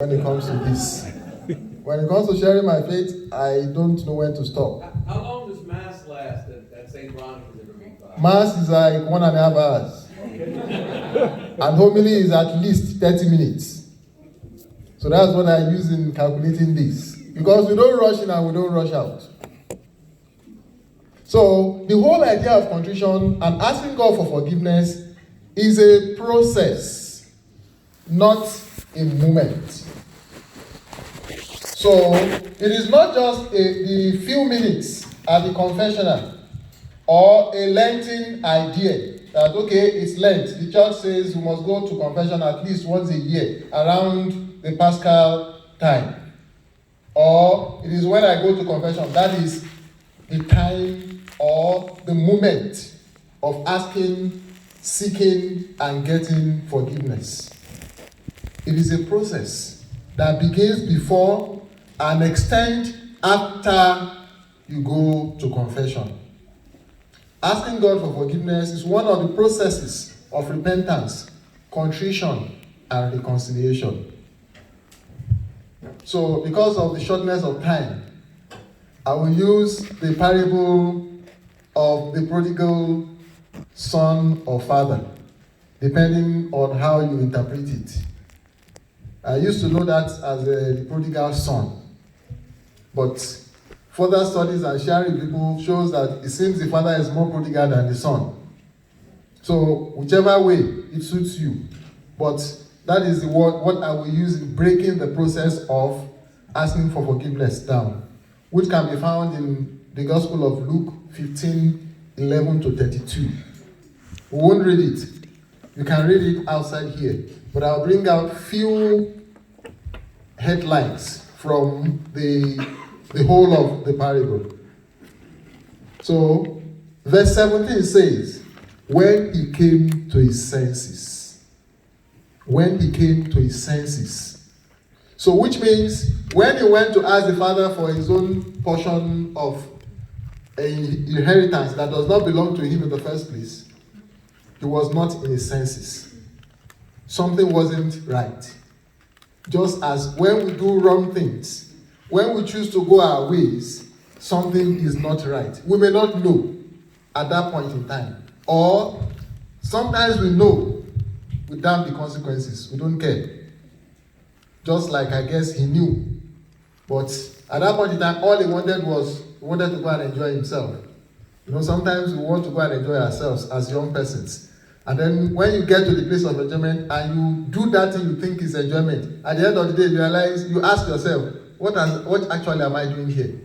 When it comes to this. When it comes to sharing my faith, I don't know when to stop. How long does Mass last at St. Veronica's? Mass is like 1.5 hours. And homily is at least 30 minutes. So that's what I use in calculating this. Because we don't rush in and we don't rush out. So the whole idea of contrition and asking God for forgiveness is a process, not a moment. So it is not just the few minutes at the confessional or a Lenten idea that, okay, it's Lent. The church says we must go to confession at least once a year around the Paschal time. Or it is when I go to confession, that is the time or the moment of asking, seeking, and getting forgiveness. It is a process that begins before and extends after you go to confession. Asking God for forgiveness is one of the processes of repentance, contrition, and reconciliation. So, because of the shortness of time, I will use the parable of the prodigal son or father, depending on how you interpret it. I used to know that as the prodigal son, but further studies and sharing with people shows that it seems the father is more prodigal than the son. So whichever way it suits you, but that is the word what I will use in breaking the process of asking for forgiveness down, which can be found in the Gospel of Luke 15:11-32. We won't read it. You can read it outside here, but I'll bring out few headlines from the whole of the parable. So, verse 17 says, when he came to his senses. When he came to his senses. So, which means, when he went to ask the father for his own portion of an inheritance that does not belong to him in the first place, he was not in his senses. Something wasn't right. Just as when we do wrong things, when we choose to go our ways, something is not right. We may not know at that point in time. Or sometimes we know, we damn the consequences. We don't care. Just like I guess he knew. But at that point in time, all he wanted was, he wanted to go and enjoy himself. You know, sometimes we want to go and enjoy ourselves as young persons. And then when you get to the place of enjoyment and you do that thing you think is enjoyment, at the end of the day you realize, you ask yourself, what actually am I doing here?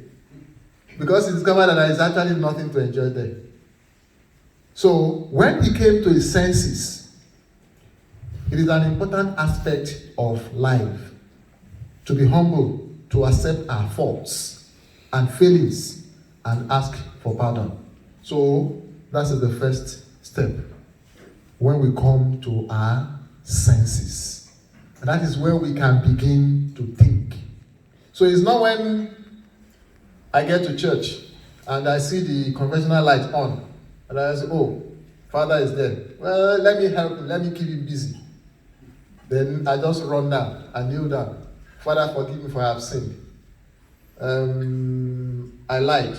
Because you discover that there is actually nothing to enjoy there. So when he came to his senses, it is an important aspect of life to be humble, to accept our faults and failings and ask for pardon. So that is the first step. When we come to our senses. And that is where we can begin to think. So it's not when I get to church and I see the confessional light on and I say, oh, Father is there. Well, let me help him, let me keep him busy. Then I just run down and kneel down. Father, forgive me for I have sinned. I lied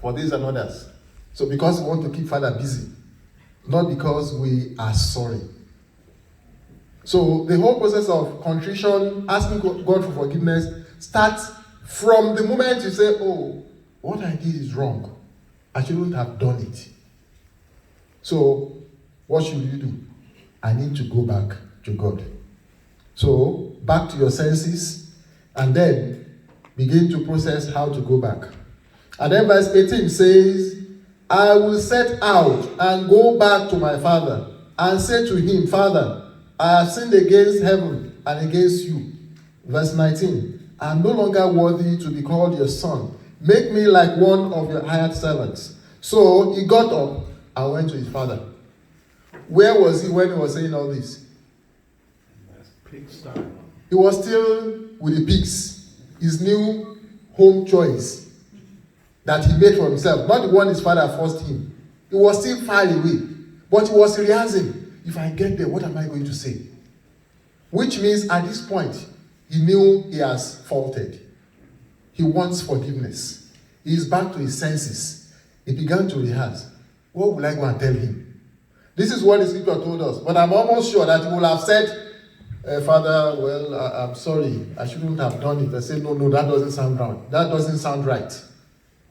for these and others. So because we want to keep Father busy, not because we are sorry. So the whole process of contrition, asking God for forgiveness, starts from the moment you say, oh, what I did is wrong. I shouldn't have done it. So what should you do? I need to go back to God. So back to your senses and then begin to process how to go back. And then verse 18 says, I will set out and go back to my father and say to him, Father, I have sinned against heaven and against you. Verse 19, I am no longer worthy to be called your son. Make me like one of your hired servants. So he got up and went to his father. Where was he when he was saying all this? Pigsty. He was still with the pigs. His new home choice that he made for himself, not the one his father forced him. He was still far away, but he was realizing, if I get there, what am I going to say? Which means at this point, he knew he has faulted. He wants forgiveness. He is back to his senses. He began to rehearse. What will I go and tell him? This is what the scripture told us. But I'm almost sure that he will have said, Father, well, I'm sorry. I shouldn't have done it. I said, no, that doesn't sound right. That doesn't sound right.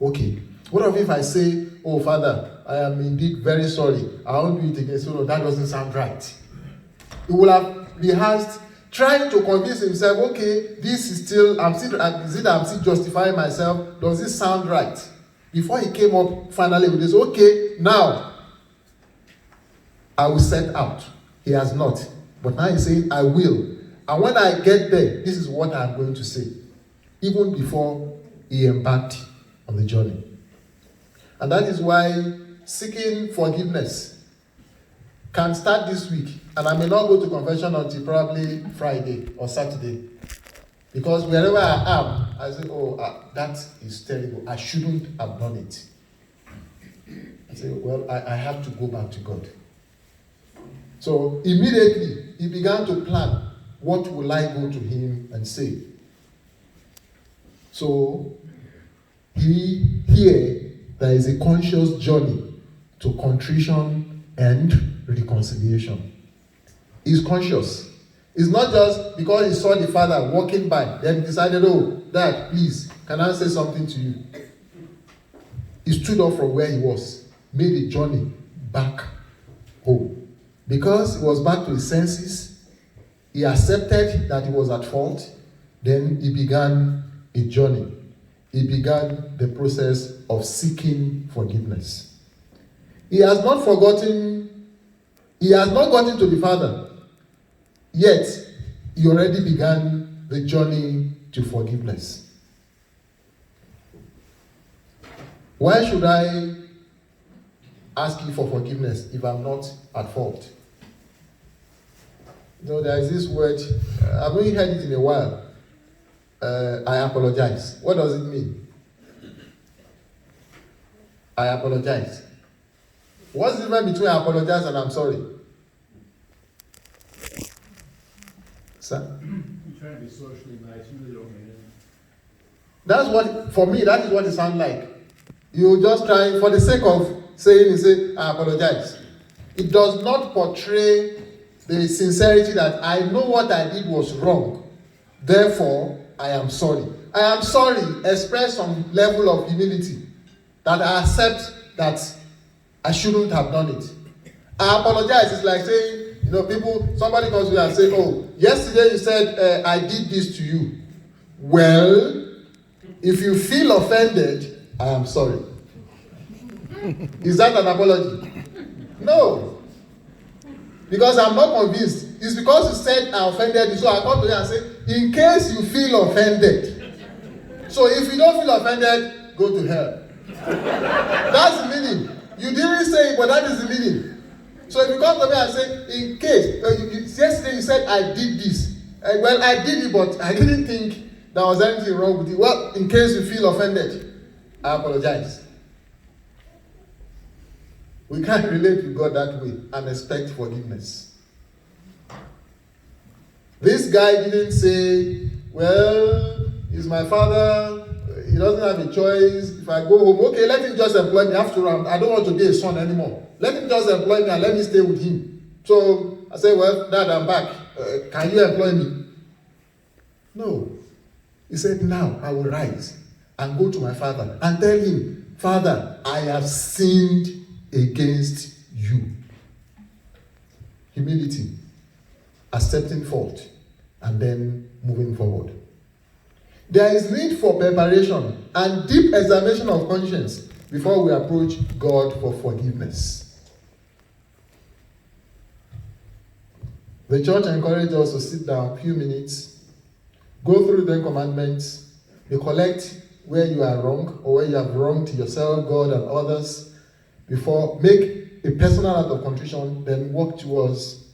Okay. What if I say, oh, Father, I am indeed very sorry. I won't do it again. So, no, that doesn't sound right. He will have rehearsed, trying to convince himself, okay, this is still, I'm still justifying myself. Does this sound right? Before he came up finally with this, okay, now, I will set out. He has not. But now he's saying, I will. And when I get there, this is what I'm going to say. Even before he embarked on the journey. And that is why seeking forgiveness can start this week. And I may not go to confession until probably Friday or Saturday. Because wherever I am, I say, that is terrible. I shouldn't have done it. I say, well, I have to go back to God. So immediately, he began to plan, what will I go to him and say? So, here, there is a conscious journey to contrition and reconciliation. He's conscious. It's not just because he saw the father walking by, then he decided, oh, Dad, please, can I say something to you? He stood up from where he was, made a journey back home. Because he was back to his senses, he accepted that he was at fault, then he began a journey. He began the process of seeking forgiveness. He has not gotten to the Father, yet he already began the journey to forgiveness. Why should I ask you for forgiveness if I'm not at fault? There is this word, I've only heard it in a while. I apologize. What does it mean? I apologize. What's the difference between I apologize and I'm sorry? Sir? You're trying to be socially nice, you really don't mean it. For me, that is what it sounds like. You just try, for the sake of saying, you say, I apologize. It does not portray the sincerity that I know what I did was wrong. Therefore, I am sorry. I am sorry express some level of humility that I accept that I shouldn't have done it. I apologize. It's like saying, somebody comes to you and say, oh, yesterday you said I did this to you. Well, if you feel offended, I am sorry. Is that an apology? No. Because I'm not convinced. It's because you said I offended you, so I come to you and say, in case you feel offended. So if you don't feel offended, go to hell. That's the meaning. You didn't say it, but that is the meaning. So if you come to me and say, in case, yesterday you said I did this. Well, I did it, but I didn't think there was anything wrong with it. Well, in case you feel offended, I apologize. We can't relate to God that way and expect forgiveness. This guy didn't say, well, he's my father, he doesn't have a choice. If I go home, okay, let him just employ me. After all, I don't want to be a son anymore. Let him just employ me and let me stay with him. So I say, well, Dad, I'm back. Can you employ me? No. He said, now I will rise and go to my father and tell him, Father, I have sinned against you. Humility, accepting fault, and then moving forward. There is need for preparation and deep examination of conscience before we approach God for forgiveness. The church encourages us to sit down a few minutes, go through the commandments, recollect where you are wrong or where you have wronged yourself, God, and others, before make a personal act of contrition, then walk towards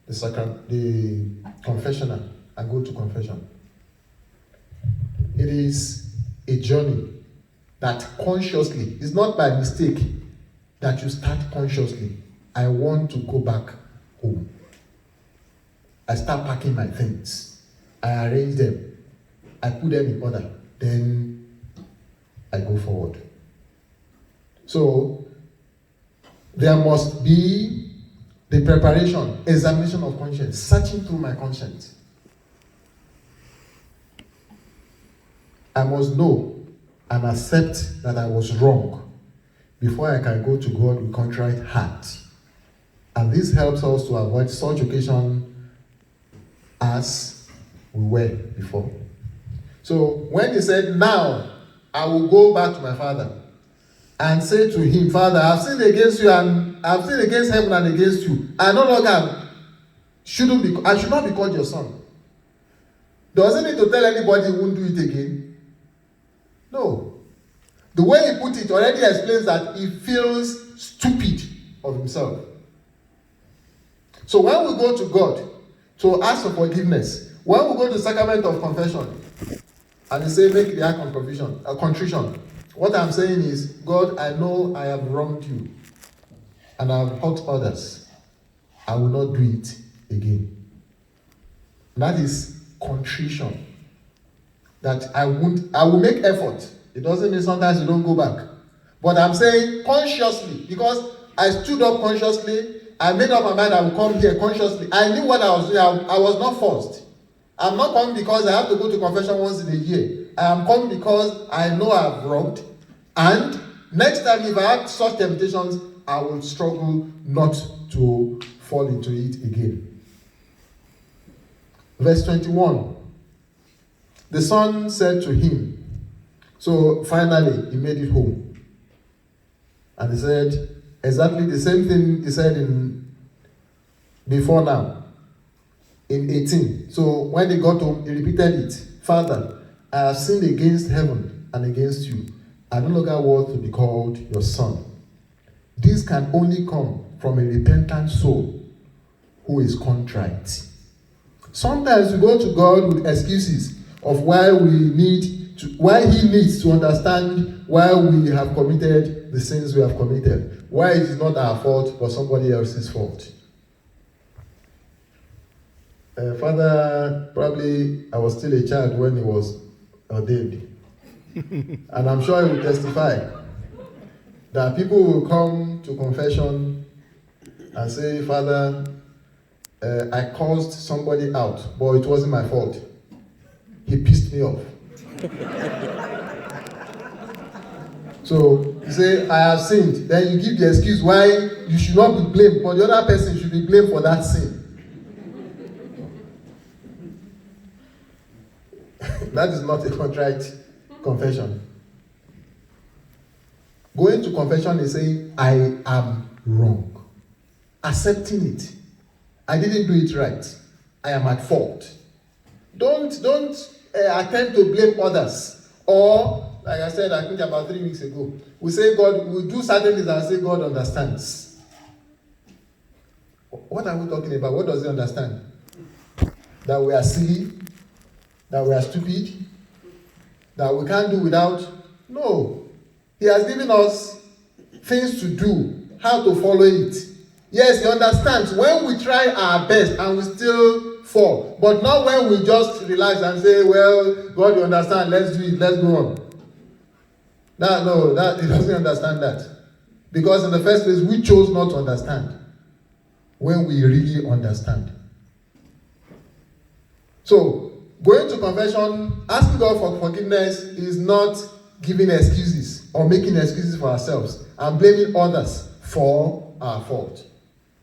the confessional and go to confession. It is a journey that consciously, it's not by mistake that you start consciously. I want to go back home. I start packing my things. I arrange them. I put them in order. Then I go forward. So, there must be the preparation, examination of conscience, searching through my conscience. I must know and accept that I was wrong before I can go to God with contrite heart. And this helps us to avoid such occasion as we were before. So when he said, now I will go back to my father and say to him, Father, I've sinned against you and I've sinned against heaven and against you. I no longer I should not be called your son. Doesn't need to tell anybody he won't do it again. No. The way he put it already explains that he feels stupid of himself. So when we go to God to ask for forgiveness, when we go to the sacrament of confession, and he say, make the act of contrition, what I'm saying is, God, I know I have wronged you, and I have hurt others. I will not do it again. That is contrition. That I will make effort. It doesn't mean sometimes you don't go back. But I'm saying consciously, because I stood up consciously, I made up my mind I will come here consciously. I knew what I was doing. I was not forced. I'm not coming because I have to go to confession once in a year. I am coming because I know I have wronged. And next time if I have such temptations, I will struggle not to fall into it again. Verse 21. The son said to him, so finally he made it home. And he said exactly the same thing he said before now, in 18. So when he got home, he repeated it. Father, I have sinned against heaven and against you. I no longer worth to be called your son. This can only come from a repentant soul who is contrite. Sometimes we go to God with excuses of why he needs to understand why we have committed the sins we have committed. Why it is not our fault but somebody else's fault. Father, probably I was still a child when he was ordained. And I'm sure he will testify that people will come to confession and say, Father, I caused somebody out, but it wasn't my fault. He pissed me off. So you say, I have sinned. Then you give the excuse why you should not be blamed, but the other person should be blamed for that sin. That is not a contrite confession. Going to confession is saying, I am wrong. Accepting it. I didn't do it right. I am at fault. Don't attempt to blame others. Or, like I said, I think about 3 weeks ago, we say God, we do certain things and say God understands. What are we talking about? What does he understand? That we are silly? That we are stupid? That we can't do without? No. He has given us things to do, how to follow it. Yes, he understands when we try our best and we still fall. But not when we just relax and say, well, God, you understand, let's do it, let's go on. He doesn't understand that. Because in the first place, we chose not to understand when we really understand. So, going to confession, asking God for forgiveness is not giving excuses or making excuses for ourselves and blaming others for our fault.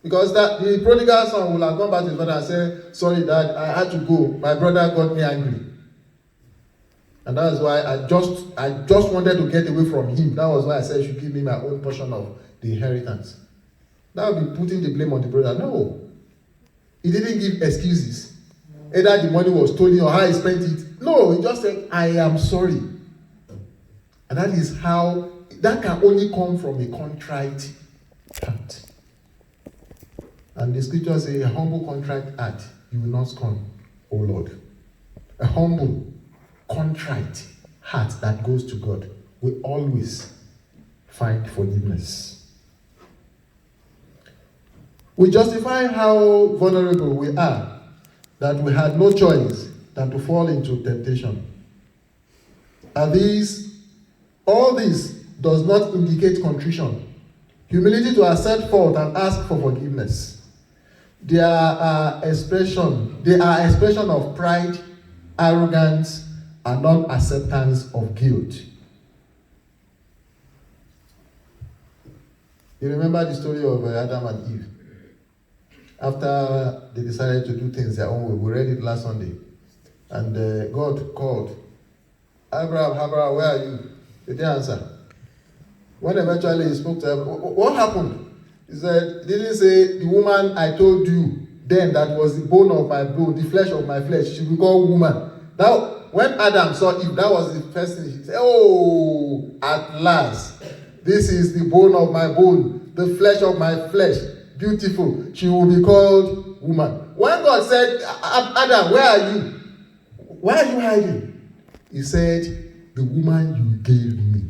Because the prodigal son will have gone back to his father and said, sorry, Dad, I had to go. My brother got me angry. And that is why I just wanted to get away from him. That was why I said you should give me my own portion of the inheritance. That would be putting the blame on the brother. No. He didn't give excuses. Either the money was stolen or how he spent it. No, he just said, I am sorry. And that is how, that can only come from a contrite heart. And the scriptures say, a humble contrite heart, you will not scorn, O Lord. A humble, contrite heart that goes to God will always find forgiveness. We justify how vulnerable we are that we had no choice than to fall into temptation. And all this does not indicate contrition, humility to accept fault and ask for forgiveness. They are expression of pride, arrogance, and non-acceptance of guilt. You remember the story of Adam and Eve? After they decided to do things their own way, we read it last Sunday. And God called, Abraham, where are you? They didn't answer. When eventually he spoke to Abraham, what happened? He said, he didn't say, the woman I told you then that was the bone of my bone, the flesh of my flesh, she will be called woman. Now, when Adam saw Eve, that was the first thing he said, oh, at last, this is the bone of my bone, the flesh of my flesh. Beautiful. She will be called woman. When God said, Adam, where are you? Why are you hiding? He said, the woman you gave me.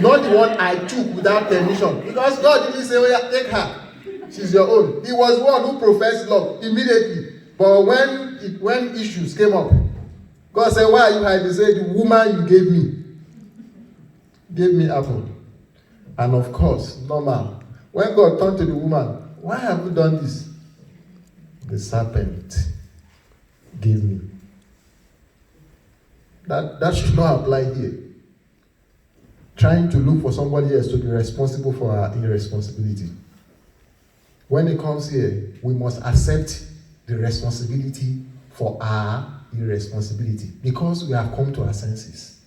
Not the one I took without permission. Because God didn't say, oh yeah, take her. She's your own. He was one who professed love immediately. But when issues came up, God said, why are you hiding? He said, the woman you gave me apple. And of course, normal. When God turned to the woman, why have you done this? The serpent gave me. That should not apply here. Trying to look for somebody else to be responsible for our irresponsibility. When it comes here, we must accept the responsibility for our irresponsibility because we have come to our senses.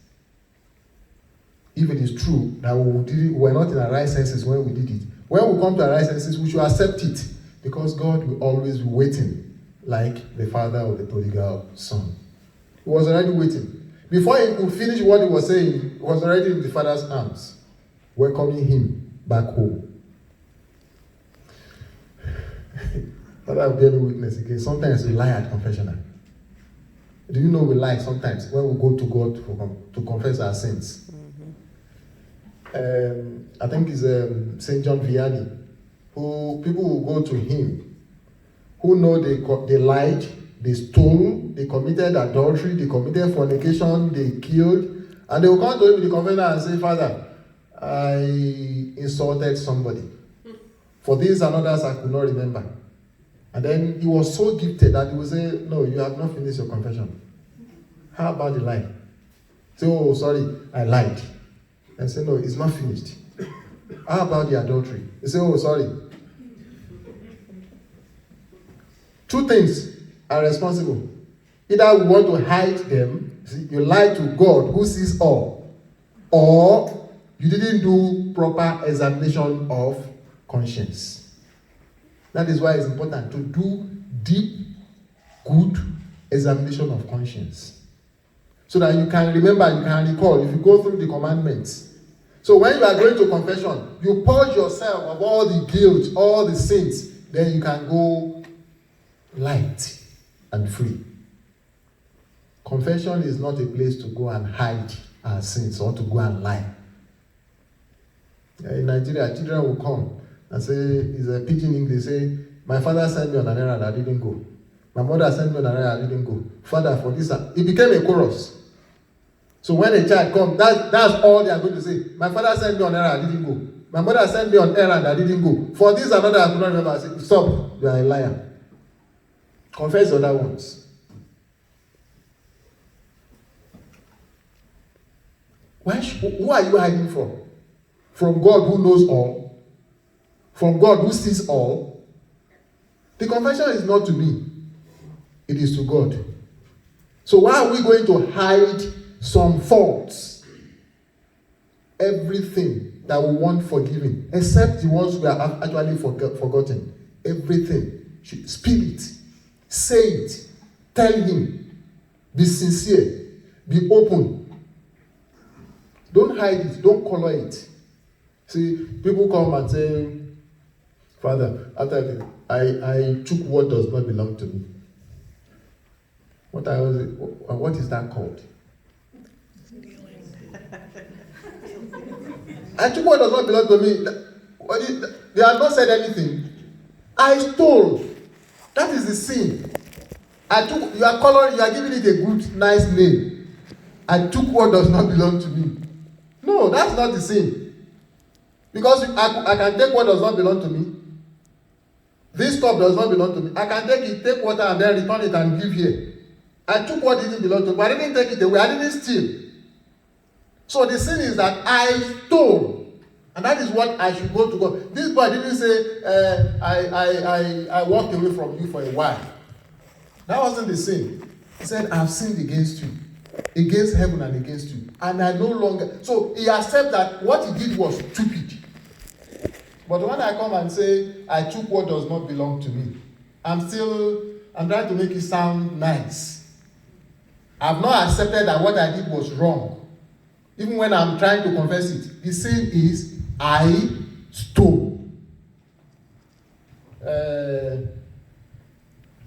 If it is true that we were not in our right senses when we did it, when we come to our right senses, we should accept it because God will always be waiting like the father of the prodigal son. He was already waiting. Before he could finish what he was saying, he was already in the father's arms, welcoming him back home. Father, I'll bear me witness again. Sometimes we lie at confessional. Do you know we lie sometimes when we go to God to confess our sins? I think it's St. John Vianney, who people will go to him, who know they lied, they stole, they committed adultery, they committed fornication, they killed, and they will come to him with the confession and say, Father, I insulted somebody. For these and others I could not remember. And then he was so gifted that he would say, no, you have not finished your confession. How about the lie? Say, oh, sorry, I lied. And say, no, it's not finished. How about the adultery? They say, oh, sorry. Two things are responsible. Either we want to hide them, see, you lie to God who sees all, or you didn't do proper examination of conscience. That is why it's important to do deep, good examination of conscience. So that you can remember, you can recall, if you go through the commandments. So when you are going to confession, you purge yourself of all the guilt, all the sins, then you can go light and free. Confession is not a place to go and hide our sins or to go and lie. In Nigeria, children will come and say, it's a pidgin English, say, my father sent me on an errand, I didn't go. My mother sent me on an errand, I didn't go. Father, for this, it became a chorus. So when a child comes, that's all they are going to say. My father sent me on errand, I didn't go. My mother sent me on errand, I didn't go. For this and another, I could not remember. I said, stop, you are a liar. Confess the other ones. Who are you hiding from? From God who knows all? From God who sees all? The confession is not to me. It is to God. So why are we going to hide some faults? Everything that we want forgiven, except the ones we are actually forgotten. Everything. Speak it. Say it. Tell him. Be sincere. Be open. Don't hide it. Don't color it. See, people come and say, Father, after I took what does not belong to me. What is that called? I took what does not belong to me. They have not said anything. I stole. That is the sin. You are giving it a good, nice name. I took what does not belong to me. No, that's not the sin. Because I can take what does not belong to me. This stuff does not belong to me. I can take water and then return it and give here. I took what didn't belong to me, but I didn't take it away. I didn't steal. So the sin is that I stole. And that is what I should go to God. This boy didn't say, I walked away from you for a while. That wasn't the sin. He said, I've sinned against you, against heaven and against you. And I no longer. So he accepts that what he did was stupid. But when I come and say, I took what does not belong to me, I'm trying to make it sound nice. I've not accepted that what I did was wrong. Even when I'm trying to confess it. The sin is, I stole.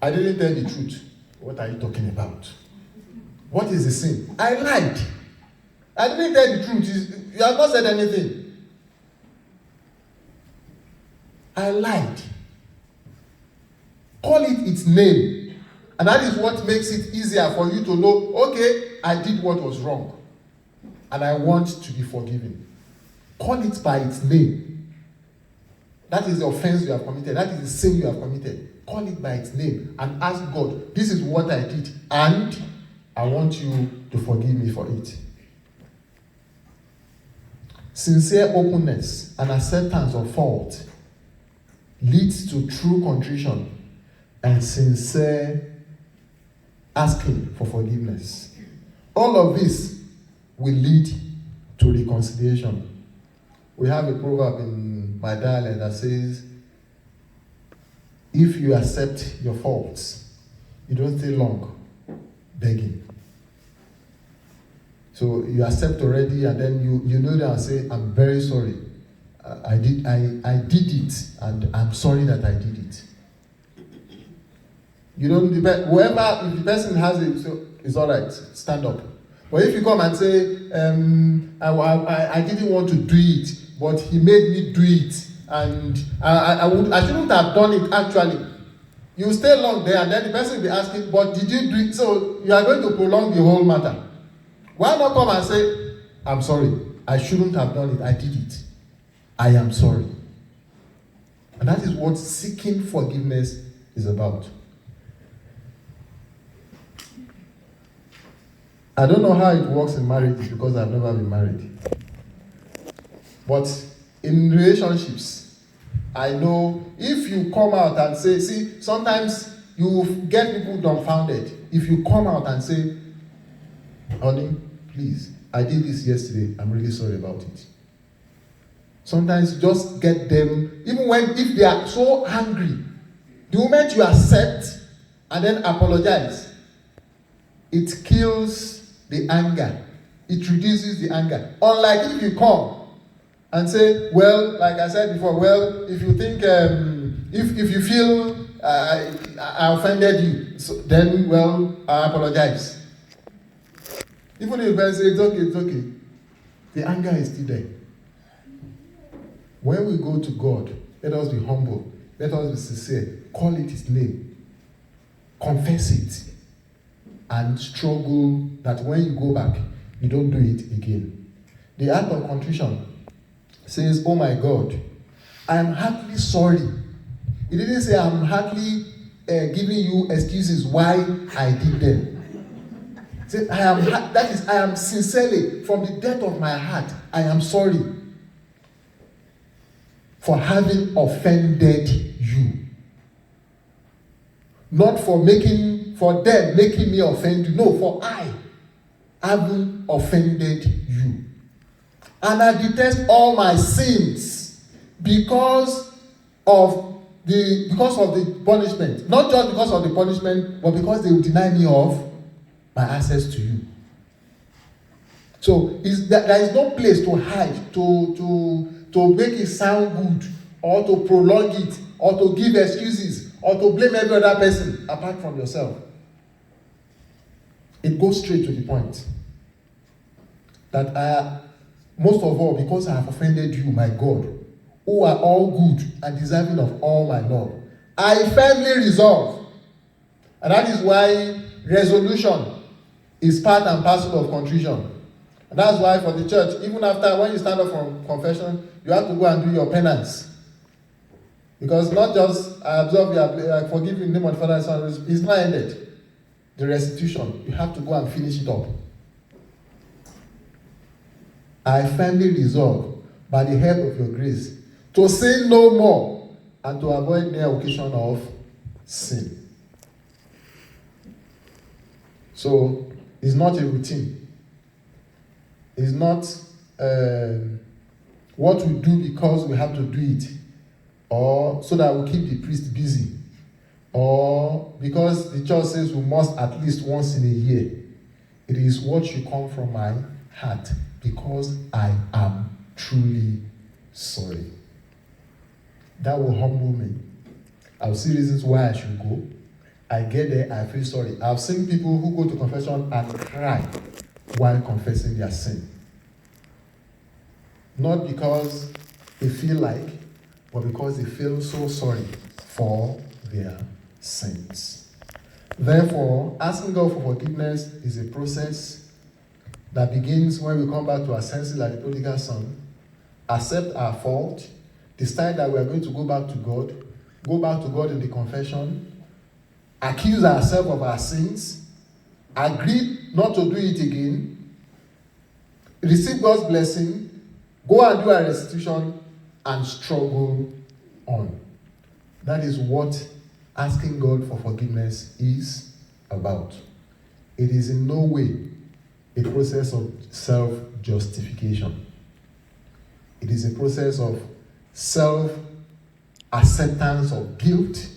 I didn't tell the truth. What are you talking about? What is the sin? I lied. I didn't tell the truth. You have not said anything. I lied. Call it its name. And that is what makes it easier for you to know, okay, I did what was wrong. And I want to be forgiven. Call it by its name. That is the offense you have committed. That is the sin you have committed. Call it by its name and ask God, this is what I did, and I want you to forgive me for it. Sincere openness and acceptance of fault leads to true contrition and sincere asking for forgiveness. All of this will lead to reconciliation. We have a proverb in my dialect that says, if you accept your faults, you don't stay long begging. So you accept already, and then you know that and say, I'm very sorry. I did it, and I'm sorry that I did it. You don't depend. Whoever, if the person has it, so it's all right. Stand up. But if you come and say, I didn't want to do it, but he made me do it, and I shouldn't have done it actually. You stay long there, and then the person will be asking, but did you do it? So you are going to prolong the whole matter. Why not come and say, I'm sorry, I shouldn't have done it, I did it. I am sorry. And that is what seeking forgiveness is about. I don't know how it works in marriages because I've never been married. But in relationships, I know if you come out and say, see, sometimes you get people dumbfounded. If you come out and say, honey, please, I did this yesterday, I'm really sorry about it. Sometimes just get them, even if they are so angry, the moment you accept and then apologize, it kills the anger. It reduces the anger. Unlike if you come and say, well, like I said before, well, if you think, if you feel I offended you, so then, well, I apologize. Even if I say, it's okay, the anger is still there. When we go to God, let us be humble. Let us be sincere. Call it His name. Confess it. And struggle that when you go back, you don't do it again. The act of contrition says, oh my God, I am heartily sorry. It didn't say I'm heartily giving you excuses why I did them. It said, I am sincerely, from the depth of my heart, I am sorry for having offended you. Not for them making me offend you. No, for I having offended you. And I detest all my sins because of the punishment. Not just because of the punishment, but because they will deny me of my access to you. So there is no place to hide, to make it sound good, or to prolong it, or to give excuses, or to blame every other person apart from yourself. It goes straight to the point. That most of all, because I have offended you, my God, who are all good and deserving of all my love, I firmly resolve And that is why resolution is part and parcel of contrition. And that's why for the church, even after when you stand up from confession, you have to go and do your penance. Because not just I absorb I forgive you in the name of the Father and Son, it's not ended. The restitution, you have to go and finish it up. I firmly resolve, by the help of your grace, to sin no more and to avoid mere occasion of sin. So, it's not a routine. It's not what we do because we have to do it, or so that we keep the priest busy, or because the church says we must at least once in a year. It is what should come from my heart, because I am truly sorry. That will humble me. I'll see reasons why I should go. I get there, I feel sorry. I've seen people who go to confession and cry while confessing their sin. Not because they feel like, but because they feel so sorry for their sins. Therefore, asking God for forgiveness is a process that begins when we come back to our senses like the prodigal son, accept our fault, decide that we are going to go back to God in the confession, accuse ourselves of our sins, agree not to do it again, receive God's blessing, go and do our restitution, and struggle on. That is what asking God for forgiveness is about. It is in no way a process of self-justification. It is a process of self-acceptance of guilt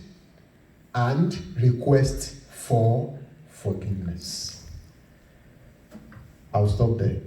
and request for forgiveness. I'll stop there.